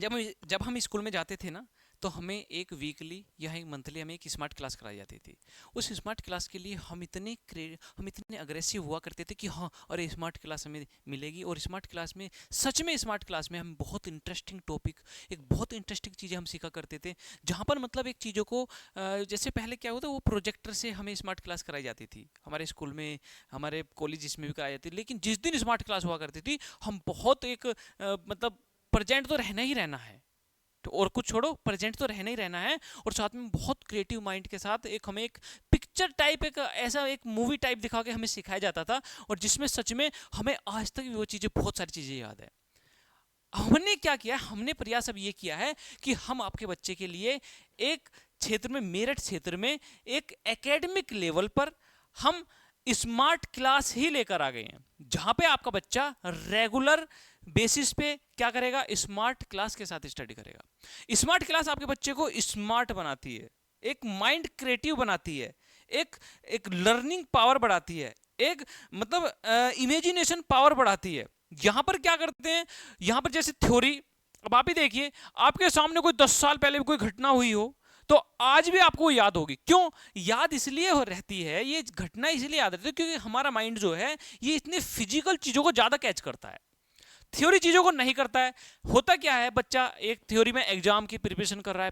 जब हम स्कूल में जाते थे ना, तो हमें एक वीकली या एक मंथली हमें एक स्मार्ट क्लास कराई जाती थी। उस स्मार्ट क्लास के लिए हम इतने अग्रेसिव हुआ करते थे कि हाँ, अरे स्मार्ट क्लास हमें मिलेगी। और स्मार्ट क्लास में, सच में स्मार्ट क्लास में हम बहुत इंटरेस्टिंग टॉपिक, एक बहुत इंटरेस्टिंग चीज़ें हम सीखा करते थे। जहाँ पर मतलब एक चीज़ों को जैसे पहले क्या होता, वो प्रोजेक्टर से हमें स्मार्ट क्लास कराई जाती थी हमारे स्कूल में, हमारे कॉलेज में भी कराई जाती थी। लेकिन जिस दिन स्मार्ट क्लास हुआ करती थी, हम बहुत एक मतलब प्रेजेंट तो रहना ही रहना है, तो और कुछ छोड़ो, प्रेजेंट तो रहना ही रहना है। और साथ में बहुत क्रिएटिव माइंड के साथ एक हमें एक पिक्चर टाइप, एक ऐसा एक मूवी टाइप दिखा के हमें सिखाया जाता था, और जिसमें सच में हमें आज तक भी वो चीज़ें, बहुत सारी चीज़ें याद है। हमने क्या किया, हमने प्रयास अब ये किया है कि हम आपके बच्चे के लिए एक क्षेत्र में, मेरठ क्षेत्र में एक एकेडमिक लेवल पर हम स्मार्ट क्लास ही लेकर आ गए हैं, जहां पे आपका बच्चा रेगुलर बेसिस पे क्या करेगा, स्मार्ट क्लास के साथ स्टडी करेगा। स्मार्ट क्लास आपके बच्चे को स्मार्ट बनाती है, एक माइंड क्रिएटिव बनाती है, एक एक लर्निंग पावर बढ़ाती है, एक मतलब इमेजिनेशन पावर बढ़ाती है। यहां पर क्या करते हैं, यहां पर जैसे थ्योरी, अब आप ही देखिए, आपके सामने कोई 10 साल पहले भी कोई घटना हुई हो, तो आज भी आपको याद होगी। क्यों याद इसलिए हो रहती है, ये घटना इसलिए याद रहती है क्योंकि हमारा माइंड जो है, ये इतने फिजिकल चीजों को ज्यादा कैच करता है, थ्योरी चीजों को नहीं करता है। होता क्या है, बच्चा एक थ्योरी में एग्जाम की प्रिपरेशन कर रहा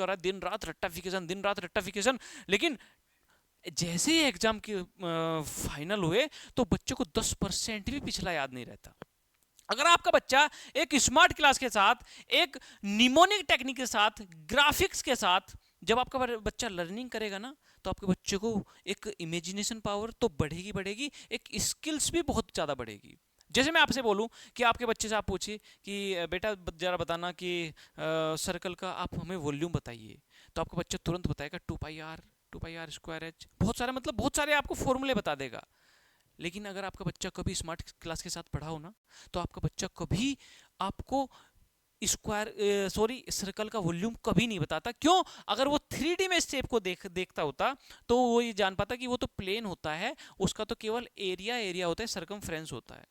है, दिन रात रट्टाफिकेशन, दिन रात रट्टाफिकेशन। लेकिन जैसे ही एग्जाम के फाइनल हुए, तो बच्चे को 10% भी पिछला याद नहीं रहता। अगर आपका बच्चा एक स्मार्ट क्लास के साथ, एक निमोनिक टेक्निक के साथ, ग्राफिक्स के साथ जब आपका बच्चा लर्निंग करेगा ना, तो आपके बच्चे को एक इमेजिनेशन पावर तो बढ़ेगी बढ़ेगी, एक स्किल्स भी बहुत ज़्यादा बढ़ेगी। जैसे मैं आपसे बोलूं कि आपके बच्चे से आप पूछिए कि बेटा जरा बताना कि सर्कल का आप हमें वॉल्यूम बताइए, तो आपका बच्चा तुरंत बताएगा 2 pi R, 2 pi R square H, बहुत सारे, मतलब बहुत सारे आपको फॉर्मूले बता देगा। लेकिन अगर आपका बच्चा कभी स्मार्ट क्लास के साथ पढ़ा हो ना, तो आपका बच्चा कभी आपको सर्कल का वॉल्यूम कभी नहीं बताता। क्यों? अगर वो 3D में शेप को देखता होता, तो वो ये जान पाता कि वो तो प्लेन होता है, उसका तो केवल एरिया एरिया होता है, सरकमफ्रेंस होता है।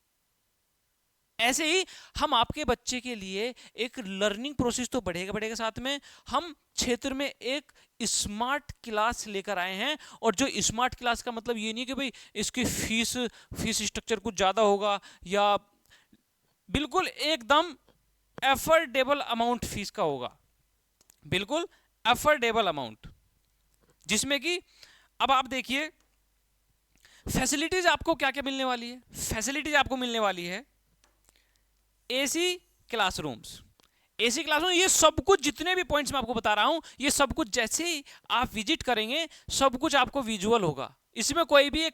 ऐसे ही हम आपके बच्चे के लिए एक लर्निंग प्रोसेस तो बढ़ेगा बढ़ेगा, साथ में हम क्षेत्र में एक स्मार्ट क्लास लेकर आए हैं। और जो स्मार्ट क्लास का मतलब ये नहीं कि भाई इसकी फीस स्ट्रक्चर कुछ ज्यादा होगा, या बिल्कुल एकदम एफोर्डेबल अमाउंट फीस का होगा, बिल्कुल एफोर्डेबल अमाउंट, जिसमें कि अब आप देखिए फैसिलिटीज आपको क्या क्या मिलने वाली है। फैसिलिटीज आपको मिलने वाली है एसी क्लासरूम्स, एसी क्लासरूम, ये सब कुछ जितने भी पॉइंट्स मैं आपको बता रहा हूं, ये सब कुछ जैसे ही आप विजिट करेंगे, सब कुछ आपको विजुअल होगा। इसमें कोई भी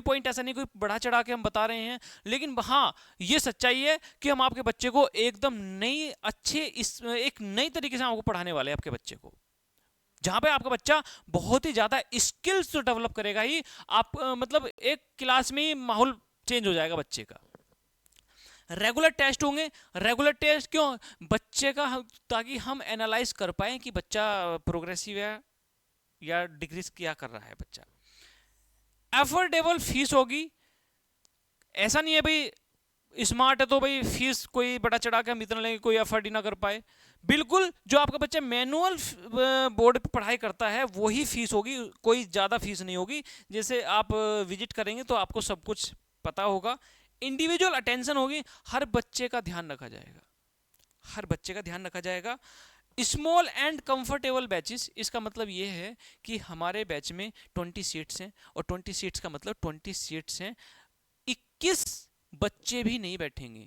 पॉइंट ऐसा नहीं कोई बढ़ा चढ़ा के हम बता रहे हैं। लेकिन हाँ, ये सच्चाई है कि हम आपके बच्चे को एकदम नई अच्छे एक नई तरीके से आपको पढ़ाने वाले हैं आपके बच्चे को, जहां पे आपका बच्चा बहुत ही ज्यादा स्किल्स तो डेवलप करेगा ही। आप मतलब एक क्लास में ही माहौल चेंज हो जाएगा बच्चे का। रेगुलर टेस्ट होंगे, रेगुलर टेस्ट क्यों, बच्चे का ताकि हम एनालाइज कर पाए कि बच्चा प्रोग्रेसिव है या डिक्रीज क्या कर रहा है बच्चा। एफोर्डेबल फीस होगी, ऐसा नहीं है भाई स्मार्ट है तो भाई फीस कोई बड़ा चढ़ा के हम इतना लेंगे कोई अफोर्ड ही ना कर पाए। बिल्कुल जो आपका बच्चा मैनुअल बोर्ड पे पढ़ाई करता है वही फीस होगी, कोई ज़्यादा फीस नहीं होगी। जैसे आप विजिट करेंगे तो आपको सब कुछ पता होगा। इंडिविजुअल अटेंशन होगी, हर बच्चे का ध्यान रखा जाएगा, हर बच्चे का ध्यान रखा जाएगा। स्मॉल एंड कंफर्टेबल बैचेस, इसका मतलब ये है कि हमारे बैच में 20 सीट्स हैं, और 20 सीट्स का मतलब 20 सीट्स हैं, 21 बच्चे भी नहीं बैठेंगे,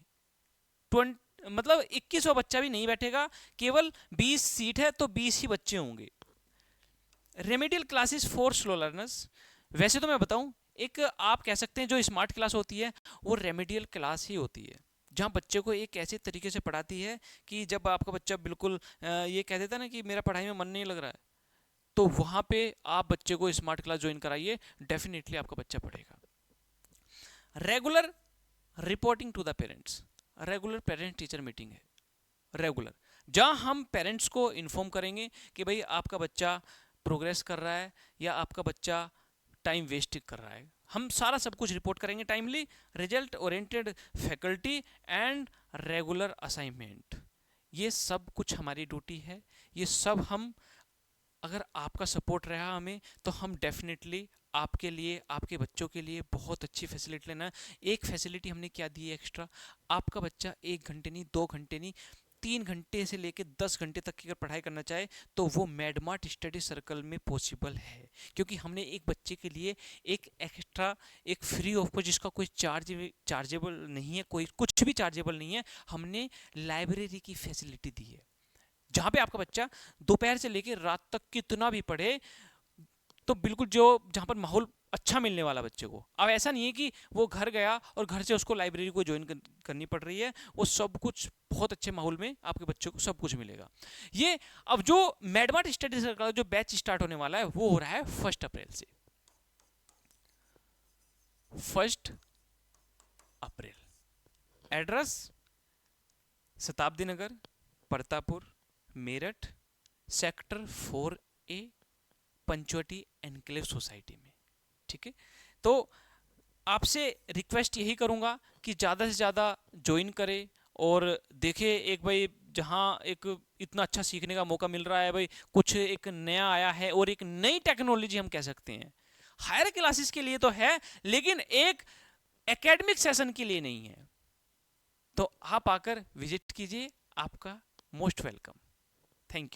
20 मतलब 21वां बच्चा भी नहीं बैठेगा, केवल 20 सीट है तो 20 ही बच्चे होंगे। Remedial classes for slow learners, वैसे तो मैं बताऊं, एक आप कह सकते हैं जो स्मार्ट क्लास होती है वो रेमेडियल क्लास ही होती है, जहाँ बच्चे को एक ऐसे तरीके से पढ़ाती है कि जब आपका बच्चा बिल्कुल ये कह देता है ना कि मेरा पढ़ाई में मन नहीं लग रहा है, तो वहाँ पे आप बच्चे को स्मार्ट क्लास ज्वाइन कराइए, डेफिनेटली आपका बच्चा पढ़ेगा। Regular reporting to the parents, regular parent teacher meeting है, रेगुलर, जहाँ हम पेरेंट्स को इन्फॉर्म करेंगे कि भाई आपका बच्चा प्रोग्रेस कर रहा है या आपका बच्चा टाइम वेस्ट कर रहा है। हम सारा सब कुछ रिपोर्ट करेंगे timely, result oriented faculty and regular assignment. ये सब कुछ हमारी ड्यूटी है, ये सब हम, अगर आपका सपोर्ट रहा हमें, तो हम डेफिनेटली आपके लिए, आपके बच्चों के लिए बहुत अच्छी फैसिलिटी लेना। एक फैसिलिटी हमने क्या दी है एक्स्ट्रा, आपका बच्चा 1 घंटे नहीं, 2 घंटे नहीं, 3 घंटे से लेकर 10 घंटे तक की अगर पढ़ाई करना चाहे तो वो मैडमार्ट स्टडी सर्कल में पॉसिबल है, क्योंकि हमने एक बच्चे के लिए एक एक्स्ट्रा, एक फ्री ऑफ कॉस्ट, जिसका कोई चार्जेबल नहीं है, कोई कुछ भी चार्जेबल नहीं है, हमने लाइब्रेरी की फैसिलिटी दी है, जहां पे आपका बच्चा दोपहर से लेकर रात तक कितना भी पढ़े, तो बिल्कुल जो, जहां पर माहौल अच्छा मिलने वाला बच्चे को। अब ऐसा नहीं है कि वो घर गया और घर से उसको लाइब्रेरी को ज्वाइन करनी पड़ रही है, वो सब कुछ बहुत अच्छे माहौल में आपके बच्चे को सब कुछ मिलेगा। ये अब जो मैडमार्ट स्टडी सर्कल का जो बैच स्टार्ट होने वाला है वो हो रहा है 1 अप्रैल से, 1 April. Address Shatabdi Nagar, Pratapur, Meerut, sector 4A, Panchavati enclave society में। ठीक है, तो आपसे रिक्वेस्ट यही करूंगा कि ज़्यादा से ज़्यादा ज्वाइन करें और देखें एक भाई, जहाँ एक इतना अच्छा सीखने का मौका मिल रहा है भाई, कुछ एक नया आया है और एक नई टेक्नोलॉजी हम कह सकते हैं, हायर क्लासेस के लिए तो है लेकिन एक एकेडमिक सेशन के लिए नहीं है। तो आप आकर विजिट कीजिए, आपका मोस्ट वेलकम। Thank you.